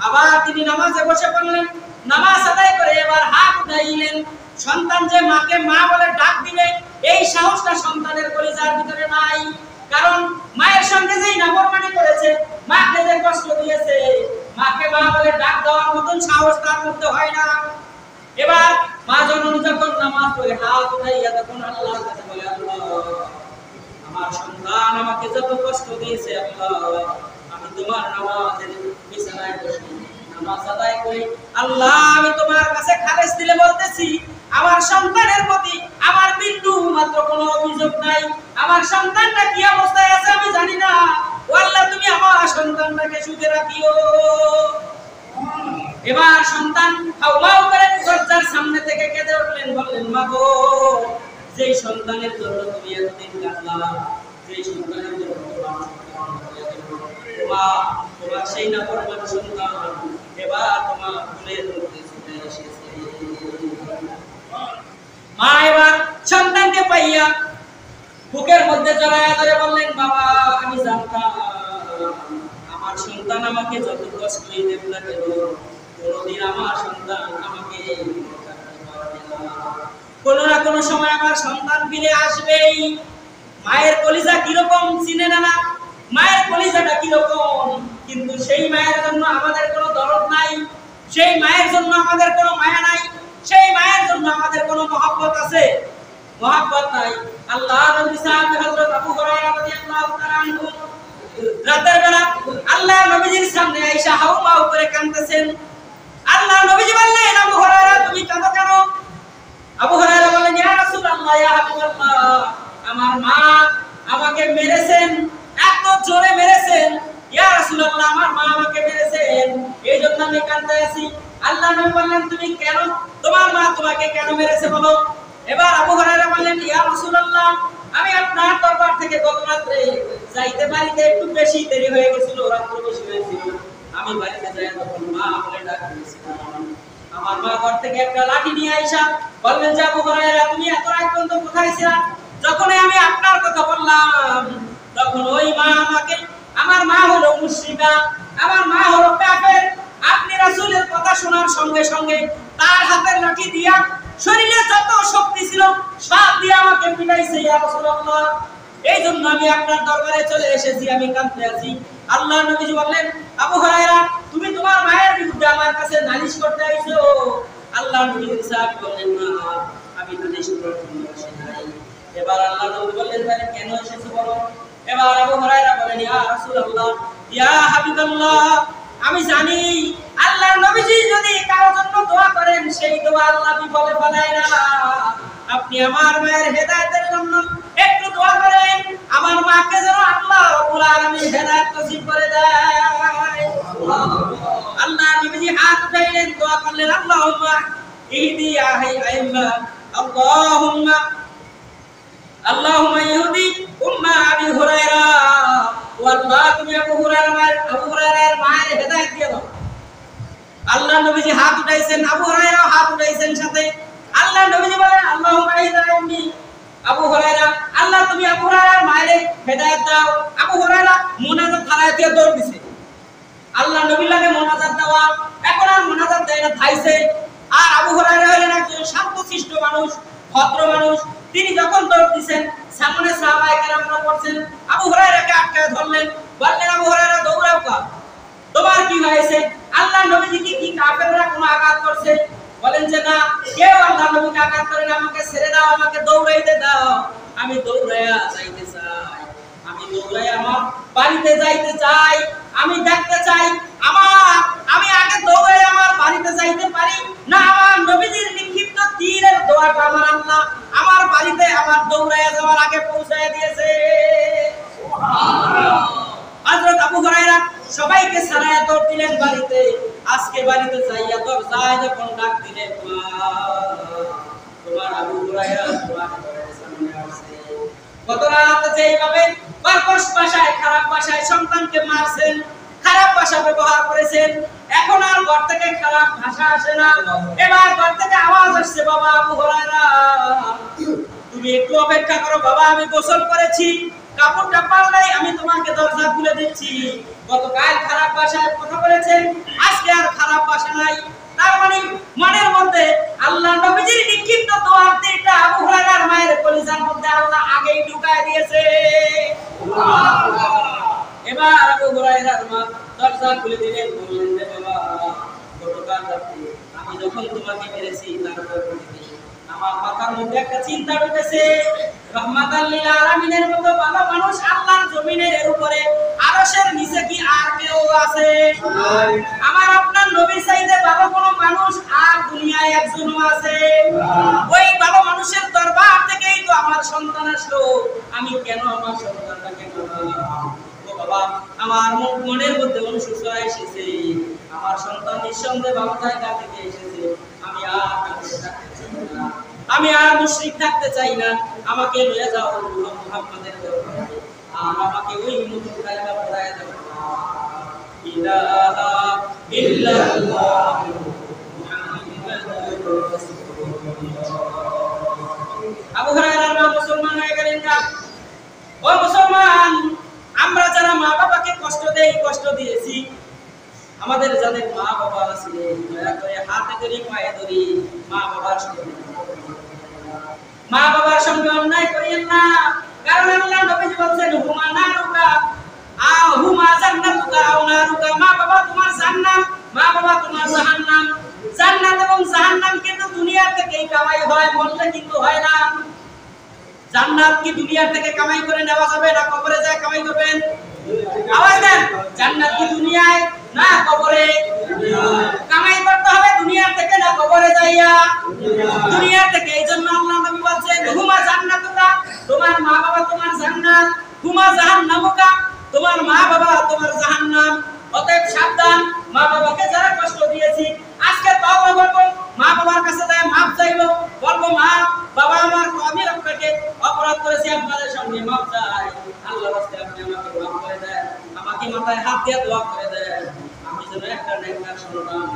আবার তিনি নামাজে বসে পড়লেন, নামাজ আদায় করে এবার হাত উঠাইলেন। সন্তান যে মাকে মা বলে ডাক দিবে এই সাহসটা সন্তানের কলিজার ভিতরে নাই, কারণ মায়ের সঙ্গে যেই নাফরমানি করেছে, মাকে যে কষ্ট দিয়েছে, মাকে মা বলে ডাক দেওয়ার মতন সাহস তার মধ্যে হয় না। এবার মা জননী যখন নামাজ পড়ে হাত উঠাইয়া তখন আল্লাহর কাছে বলে, আল্লাহ আমার সন্তান আমাকে যত কষ্ট দিয়েছে, আল্লাহ আমি তোমার নামাজের বিছানায় বসে নামাজ আদায় করি। আল্লাহ আমি তোমার কাছে খালেস দিলে বলতেছি আমার সন্তানের প্রতি আমার বিন্দু মাত্র কোনো অভিযোগ নাই। আমার সন্তানটা কি অবস্থায় আছে আমি জানি না। ও আল্লাহ তুমি আমার সন্তানটাকে সুখে রাখিও। এবার সন্তান হাওমাও করে দরজার সামনে থেকে কেঁদে উঠলেন, বললেন মা গো, যেই সন্তানের জন্য তুমি এতদিন কাঁদলা, যেই সন্তানের জন্য তোমার সেই নাফরমান সন্তান এবার তোমার কোলের মধ্যে চলে এসেছে। মা এবার সন্তানকে পাইয়া বুকের মধ্যে জড়ায়া ধরে বললেন বাবা আমি জানতাম আমার সন্তান আমাকে যত কষ্টই দেব না কেন কোনদিন আমার সন্তান আমাকে কোনো না কোনো সময় আমার সন্তান ফিরে আসবেই। মায়ের কলিজা কিরকম চিনে না, মায়ের কলিজাটা কিরকম, কিন্তু সেই মায়ের জন্য আমাদের কোনো দরদ নাই, সেই মায়ের জন্য আমাদের কোনো মায়া নাই, সেই মায়ের জন্য আমাদের কোনো মহব্বত আছে? মহব্বত নাই। আল্লাহ নবী সাহেব হযরত আবু হুরায়রা রাদিয়াল্লাহু তাআলা আনহু রাতের বেলা আল্লাহ নবীজির সামনে আয়েশা হাওমাও করে কাঁদতেছেন। আল্লাহ নবীজি বললেন আবু হুরায়রা তুমি কাঁদো কেন? আবু হুরায়রা বললেন ইয়া রাসূলুল্লাহ ইয়া হাবিবাল্লাহ আমার মা আমাকে মেরেছেন, এত জোরে মেরেছেন ইয়া রাসূলুল্লাহ আমার মা আমাকে মেরেছেন, এইজন্য আমি কাঁদতে আছি। আল্লাহ নবী বললেন তুমি কেন, তোমার মা তোমাকে কেন মেরেছে বলো? এবার আবু হুরায়রা বললেন ইয়া রাসূলুল্লাহ আমি আপনার দরবার থেকে গত রাতে যাইতে বাড়িতে একটু বেশি দেরি হয়ে গেছিল, রাত বেশি হয়েছিল। আমি বাড়িতে যাই তখন মা বলে ডাক দিয়েছিলাম। আমার মা ঘর থেকে একটা লাঠি নিয়ে আইসা বললেন যে আবু হুরায়রা তুমি এত রাত পর্যন্ত কোথায় ছিলা? যখনই আমি আপনার কথা বললাম তখন ওই মা আমাকে, আমার মা হলো মুশরিকা, আমার মা হলো কাফের, আপনি রাসূলের কথা শোনার সঙ্গে সঙ্গে তার হাতের লাঠি দিয়া শরীরে যত শক্তি ছিল সব দিয়ে আমাকে পিটাইছে ইয়া রাসূলুল্লাহ। এইজন্য আমি আপনার দরবারে চলে এসেছি, আমি কাঁদতে আছি। আল্লাহ নবীজি বললেন আবু হুরায়রা তুমি তোমার মায়ের বিরুদ্ধে আমার কাছে নালিশ করতে আইছো? আল্লাহ নবী সাহেব বললেন না আমি নালিশ করতে আসি নাই। এবার আল্লাহ নবী বললেন তাহলে কেন এসেছো বলো? এবার আবু হুরায়রা বলেন ইয়া রাসূলুল্লাহ ইয়া হাবিবাল্লাহ আমি জানি আল্লাহর নবীজি যদি কারোর জন্য দোয়া করেন সেই দোয়া আল্লাহ বিফলে ফেলায় না। আপনি আমার মায়ের হেদায়েতের জন্য একটু দোয়া করেন, আমার মাকে যেন আল্লাহ রাব্বুল আলামিন হেদায়েত নসিব করে দেয়। আল্লাহ নবীজি হাত উঠাইলেন, দোয়া করলেন আল্লাহুম্মা ইহদি আইম্মা আল্লাহুম্মা ইহদি উম্মা আবি হুরায়রা। ও আল্লাহ তুমি আবু হুরায়রার মায়ের হেদায়েত দিয়ে দাও। আল্লাহ নবীজি হাত উঠাইছেন, আবু হুরায়রা হাত উঠাইছেন সাথে। আল্লাহ নবীজি বলেন আল্লাহুম্মা ইহদি আবু হুরায়রা, আল্লাহ তুমি আবু হুরায়রার মায়ের হেদায়েত দাও। আবু হুরায়রা মুনাজাত থালায় দিয়ে দৌড় দিছে। আল্লাহ নবীর লাগে মুনাজাত দেওয়া, এখন আর মুনাজাত দেয় না, থাইছে। আর আবু হুরায়রা হলেন একজন শান্তশিষ্ট মানুষ, ভদ্র মানুষ। তিনি যখন দৌড় দিছেন সামনে সাহাবায়ে কেরামরা পড়ছেন, আবু হুরায়রাকে আটকায় ধরলেন, বললেন আবু হুরায়রা দৌড়াও কা, তোমার কি হয়েছে? আল্লাহ নবীজি কি কাফেররা কোনো আঘাত করছে? বলেন যে না, কেউ আল্লাহ নবীকে আঘাত করে না, আমাকে ছেড়ে দাও, আমাকে দৌড়াইতে দাও। আমি দৌড়াইয়া যাইতে চাই, আমি দৌড়াইয়া আমার বাড়িতে যাইতে চাই, আমি দেখতে চাই আমি আগে দৌড়াইয়া আমার বাড়িতে যাইতে পারি না আমার নবীজির নিক্ষিপ্ত তীরের দোয়াটা আমার আল্লাহ আমার বাড়িতে আমার দৌড়াইয়া যাওয়ার আগে পৌঁছায় দিয়েছে। সুবহানাল্লাহ। হযরত আবু হুরায়রা সবাইকে সারায়া দৌড় দিলেন বাড়িতে। আজকে বাড়িতে যাইয়া দরজায় যখন ডাক দিলেন তোমার আবু হুরায়রা তোমার সামনে আসছে। গত রাতে যেইভাবে কর্কশ ভাষায় খারাপ ভাষায় সন্তানকে মারছেন, খারাপ ভাষা ব্যবহার করেছেন, এখন আর ঘর থেকে খারাপ ভাষা আসে না, এবার ঘর থেকে আওয়াজ আসছে বাবা আবু হুরায়রা তুমি একটু অপেক্ষা করো বাবা, আমি গোসল করেছি, কাপড়টা পাল্লাই আমি তোমাকে দরজা খুলে দিচ্ছি। গতকাল খারাপ ভাষায় কথা বলেছেন, আজকে আর খারাপ ভাষা নাই। তার মানে মনের মধ্যে আল্লাহ নবীজির নিক্ষিপ্ত দোয়ার তীরটা আবু হুরায়রার মায়ের কলিজার মধ্যে আল্লাহ আগেই ঢুকায় দিয়েছে। সুবহানাল্লাহ। এবার আবু হুরায়রার মা দরজা খুলে দিলেন, বললেন যে বাবা গতকাল রাতে আমি যখন তোমাকে মেরেছি তারপর আমার মাথার মধ্যে একটা চিন্তা ঢুকেছে, রহমাতাল লিল আলামিনের মতো ভালো মানুষ আল্লাহর জমিনের উপরে আরশের নিচে কি আর কেউ আছে? আমার আপনার নবীর চাইতে ভালো কোন মানুষ আর দুনিয়ায় একজনও আছে? ওই ভালো মানুষের দরবার থেকেই তো আমার সন্তান আসলো, আমি কেন আমার সন্তানটাকে মারলাম? ও বাবা, আমার মনের মধ্যে অনুশোচনা এসেছে, আমার সন্তান নিঃসন্দেহে ভালো জায়গা থেকে এসেছে, আমি আর আমি আর মুশরিক থাকতে চাই না, আমাকে নিয়ে যাও মুহাম্মাদের দরবারে, আর আমাকে ওই নতুন কালেমা পড়ায় দাও, ইলাহা ইল্লাল্লাহ মুহাম্মাদুর রাসূলুল্লাহ। আবু হুরায়রার মা মুসলমান হয়ে গেলেন না। ও মুসলমান, আমরা যারা মা বাবাকে কষ্ট দেই, কষ্ট দিয়েছি, আমাদের যাদের মা বাবা আছে দয়া করে হাতে ধরে পায়ে ধরে মা বাবার সঙ্গে অন্যায় করিয়েন না। কারণ আল্লাহ নবী বলেন হুমা নারুকা হুমা জান্নাতুকা আও নারুকা, মা বাবা তোমার জান্নাত, মা বাবা তোমার জাহান্নাম। জান্নাত এবং জাহান্নাম কিন্তু দুনিয়া থেকেই কামাই হয়, মরলে কিন্তু হয় না। জান্নাত কি দুনিয়া থেকে কামাই করে নেওয়া যাবে, না কবরে যায় কামাই করবেন? আওয়াজ দেন, জান্নাত কি দুনিয়ায় না কবরে? কামাই করতে হবে দুনিয়া থেকে, না কবরে যাইয়া? দুনিয়া থেকে। এইজন্য আল্লাহ নবী বলেন হুমা জান্নাতুকা, তোমার মা বাবা তোমার জান্নাত, হুমা জাহান্নামুকা, তোমার মা বাবা তোমার জাহান্নাম। অতএব সাবধান, মা বাবাকে যারা কষ্ট দিয়েছি আজকে তওবা করব, মা বাবার কাছে যায় মাপ চাইবো, বলবো মা বাবা আমার আমি আপনাকে অপরাধ করেছি, আপনাদের সঙ্গে মাপ চাই, আল্লাহর রাস্তায় আপনি আমাকে মাফ করে দেন, আমাকে মাথায় হাত দিয়ে দোয়া করে দেন, আমি যেন একটা নেককার সন্তান